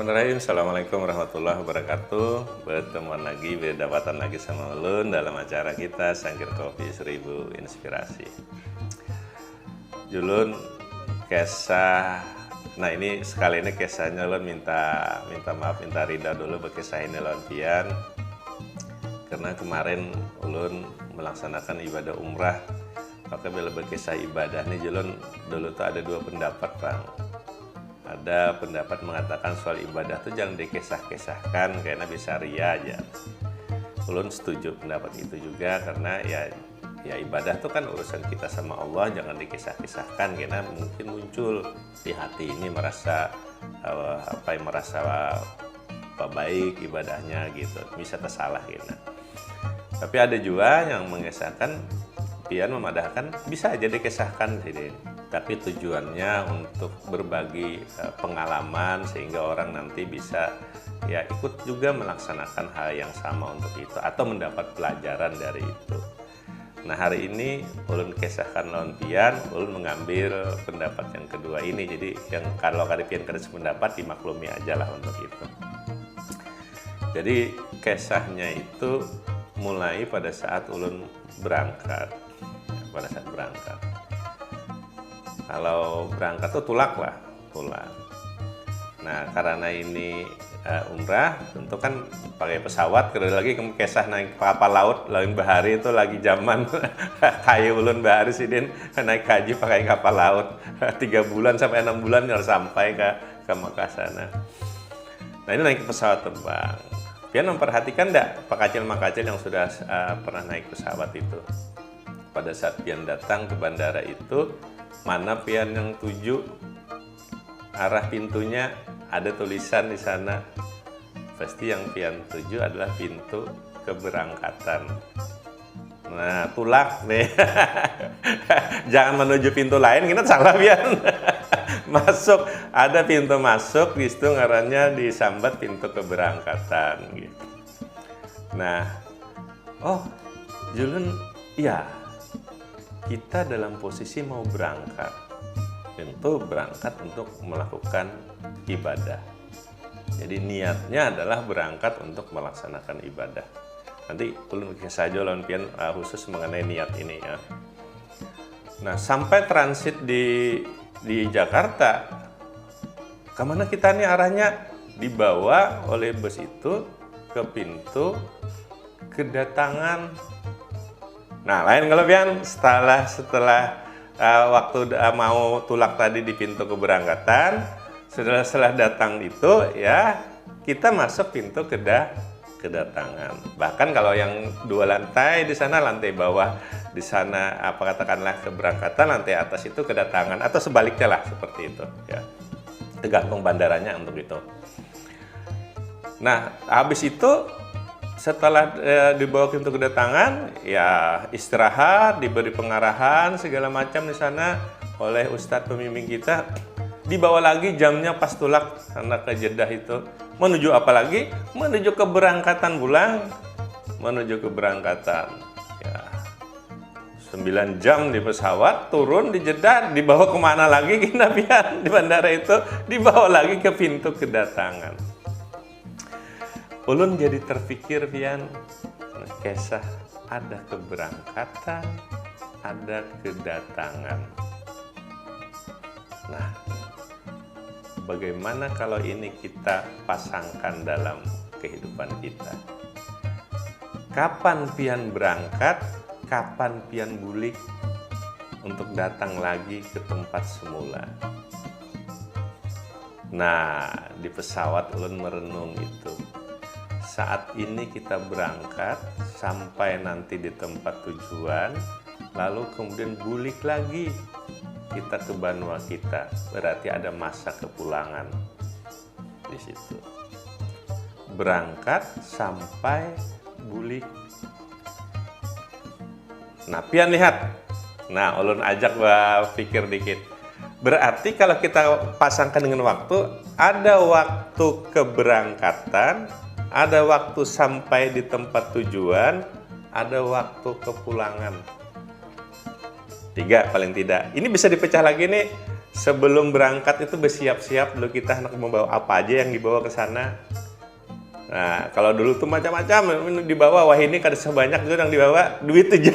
Bismillahirrahmanirrahim. Assalamualaikum warahmatullahi wabarakatuh. Bertemuan lagi, berdapatan lagi sama ulun dalam acara kita Sangkir Kopi 1000 Inspirasi. Julun kisah, nah ini sekali ini kisahnya ulun minta maaf, minta rida dulu berkisah ini lawan pian. Karena kemarin ulun melaksanakan ibadah umrah, maka bila berkisah ibadah nih Julun dulu tuh ada dua pendapat, Bang. Ada pendapat mengatakan soal ibadah tuh jangan dikisah-kisahkan karena bisa ria aja. Ulun setuju pendapat itu juga karena ya ibadah tuh kan urusan kita sama Allah, jangan dikisah-kisahkan karena mungkin muncul di hati ini merasa baik ibadahnya gitu, bisa tersalah gitu. Tapi ada juga yang mengisahkan pian memadahkan bisa aja dikisahkan sini. Tapi tujuannya untuk berbagi pengalaman sehingga orang nanti bisa ya ikut juga melaksanakan hal yang sama untuk itu atau mendapat pelajaran dari itu. Nah hari ini ulun kisahkan lawan pian, ulun mengambil pendapat yang kedua ini. Jadi yang kalau karipian kada sependapat dimaklumi aja lah untuk itu. Jadi kisahnya itu mulai pada saat ulun berangkat. Kalau berangkat tuh tulak. Nah karena ini umrah, tentu kan pakai pesawat. Kedua lagi kisah naik kapal laut, lain bahari itu lagi zaman kayu ulun bahari sidin naik haji pakai kapal laut 3 bulan sampai 6 bulan harus sampai ke Makkah sana. Nah ini naik pesawat terbang. Pian memperhatikan enggak Pak Kacil yang sudah pernah naik pesawat itu? Pada saat pian datang ke bandara itu, mana pian yang tuju, arah pintunya ada tulisan di sana. Pasti yang pian tuju adalah pintu keberangkatan. Nah, tulak nih. Jangan menuju pintu lain, kita salah pian. Masuk, ada pintu masuk, di situ ngarannya disambat pintu keberangkatan gitu. Nah, Julun, iya. Kita dalam posisi mau berangkat, tentu berangkat untuk melakukan ibadah. Jadi niatnya adalah berangkat untuk melaksanakan ibadah. Nanti ulun kisah aja lawan pian khusus mengenai niat ini ya. Nah sampai transit di Jakarta, kemana kita nih arahnya? Dibawa oleh bus itu ke pintu kedatangan. Nah, lain kalau pian setelah waktu mau tulak tadi di pintu keberangkatan, setelah datang itu ya kita masuk pintu kedatangan. Bahkan kalau yang 2 lantai di sana, lantai bawah di sana katakanlah keberangkatan, lantai atas itu kedatangan atau sebaliknya lah seperti itu ya. Tergantung bandaranya untuk itu. Nah, habis itu setelah dibawa ke pintu kedatangan, ya istirahat, diberi pengarahan segala macam di sana oleh ustadz pembimbing kita. Dibawa lagi jamnya pas tulak karena ke Jeddah itu. Menuju apa lagi? Menuju keberangkatan pulang. Menuju keberangkatan. Ya, 9 jam di pesawat, turun di Jeddah, dibawa kemana lagi kita pian di bandara itu? Dibawa lagi ke pintu kedatangan. Ulun jadi terpikir pian, kisah ada keberangkatan, ada kedatangan. Nah, bagaimana kalau ini kita pasangkan dalam kehidupan kita? Kapan pian berangkat, kapan pian bulik untuk datang lagi ke tempat semula? Nah, di pesawat ulun merenung itu. Saat ini kita berangkat sampai nanti di tempat tujuan, lalu kemudian bulik lagi kita ke benua kita. Berarti ada masa kepulangan di situ. Berangkat sampai bulik. Nah, pian lihat. Nah, ulun ajak pikir dikit. Berarti kalau kita pasangkan dengan waktu, ada waktu keberangkatan, ada waktu sampai di tempat tujuan, ada waktu kepulangan. 3 paling tidak. Ini bisa dipecah lagi nih. sebelum berangkat itu bersiap-siap dulu kita hendak membawa apa aja yang dibawa ke sana. Nah, kalau dulu tuh macam-macam dibawa, wah ini kada sebanyak itu yang dibawa, duit aja.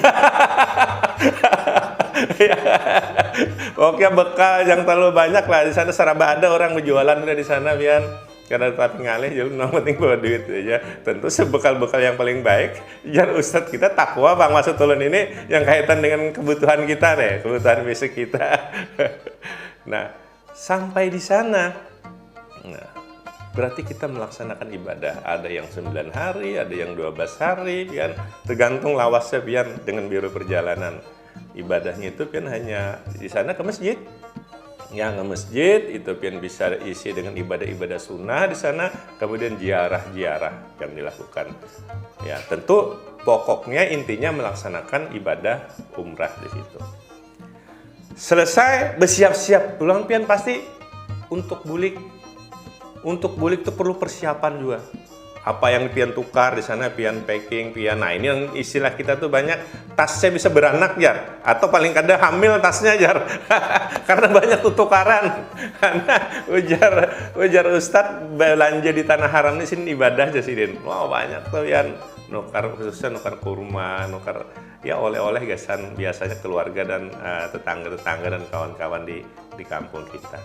Oke, bekal yang terlalu banyak lah di sana, serba ada orang berjualan udah di sana biar karena tapi ngalih jadi penting bawa duit aja. Tentu sebekal-bekal yang paling baik jar Ustadz kita takwa Bang Masud Ulun ini yang kaitan dengan kebutuhan kita deh, kebutuhan fisik kita. Nah, sampai di sana, nah, berarti kita melaksanakan ibadah. Ada yang 9 hari, ada yang 12 hari, kan tergantung lawasnya pian dengan biro perjalanan. Ibadahnya itu kan hanya di sana ke masjid. Yang ke masjid itu pian bisa isi dengan ibadah-ibadah sunnah di sana, kemudian ziarah-ziarah yang dilakukan. Ya, tentu pokoknya intinya melaksanakan ibadah umrah di situ. Selesai bersiap-siap pulang pian pasti untuk bulik. Untuk bulik itu perlu persiapan juga. Apa yang pian tukar di sana, pian packing, pian. Nah, ini yang istilah kita tuh banyak tasnya bisa beranak jar, atau paling kada hamil tasnya jar. Karena banyak tukaran. Karena ujar Ustadz belanja di tanah haram ini sini ibadah aja sih Din. Wow, banyak tuh pian nukar, khususnya nukar kurma, nukar ya oleh-oleh gasan biasanya keluarga dan tetangga-tetangga dan kawan-kawan di kampung kita.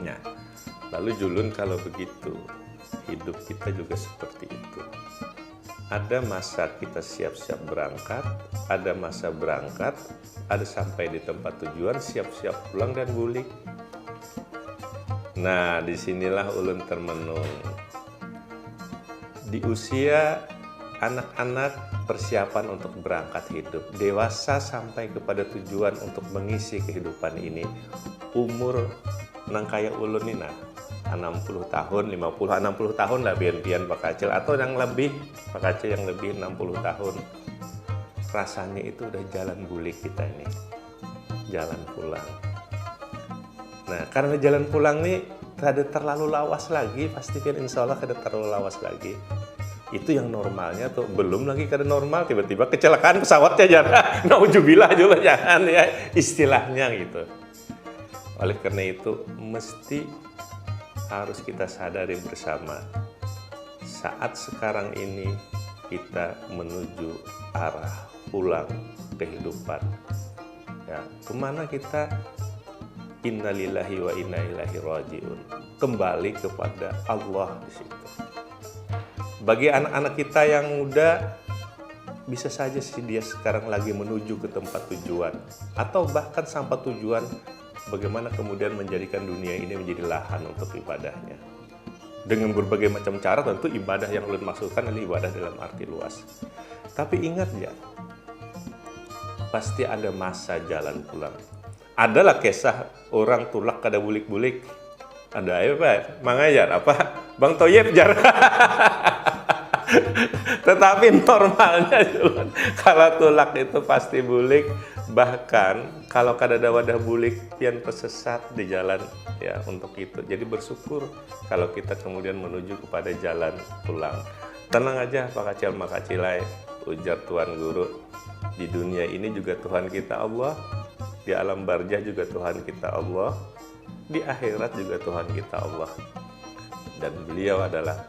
Nah, lalu julun kalau begitu, hidup kita juga seperti itu. Ada masa kita siap-siap berangkat, ada masa berangkat, ada sampai di tempat tujuan, siap-siap pulang dan bulik. Nah, disinilah ulun termenung. Di usia anak-anak persiapan untuk berangkat hidup, dewasa sampai kepada tujuan untuk mengisi kehidupan ini, umur nang kaya ulun ini nah 60 tahun, 50, 60 tahun lah bian-bian Pak Kacil, atau yang lebih, Pak Kacil yang lebih 60 tahun. Rasanya itu udah jalan bulik kita ini, jalan pulang. Nah, karena jalan pulang nih kada terlalu lawas lagi, pasti kan insya Allah kada terlalu lawas lagi. Itu yang normalnya tuh, belum lagi kada normal, tiba-tiba kecelakaan pesawatnya jangan, naujubillah juga jangan ya, istilahnya gitu. Oleh karena itu, mesti harus kita sadari bersama, saat sekarang ini kita menuju arah pulang kehidupan. Ya, kemana kita? Innalillahi wa inna ilaihi rajiun. Kembali kepada Allah di situ. Bagi anak-anak kita yang muda, bisa saja sih dia sekarang lagi menuju ke tempat tujuan, atau bahkan sampai tujuan. Bagaimana kemudian menjadikan dunia ini menjadi lahan untuk ibadahnya. Dengan berbagai macam cara, tentu ibadah yang ulun maksudkan adalah ibadah dalam arti luas. Tapi ingat ya, pasti ada masa jalan pulang. Adalah kisah orang tulak kada bulik-bulik. Ada ya Pak, mangajar apa? Bang Toyib jar. Tetapi normalnya kalau tulak itu pasti bulik. Bahkan kalau kada ada wadah bulik pian pesesat di jalan ya untuk itu. Jadi bersyukur kalau kita kemudian menuju kepada jalan pulang. Tenang aja Pak Kacil Makacilai, ujar Tuan Guru. Di dunia ini juga Tuhan kita Allah, di alam barzah juga Tuhan kita Allah, di akhirat juga Tuhan kita Allah. Dan beliau adalah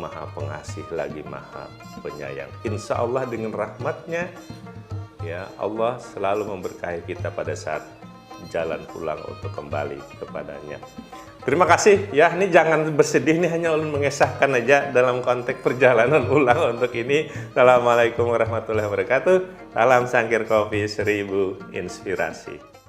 Maha Pengasih lagi Maha Penyayang. Insya Allah dengan rahmatnya, ya Allah selalu memberkahi kita pada saat jalan pulang untuk kembali kepadanya. Terima kasih ya, ini jangan bersedih, ini hanya ulun mengesahkan aja dalam konteks perjalanan ulang untuk ini. Assalamualaikum warahmatullahi wabarakatuh. Salam Sangkir Kopi 1000 Inspirasi.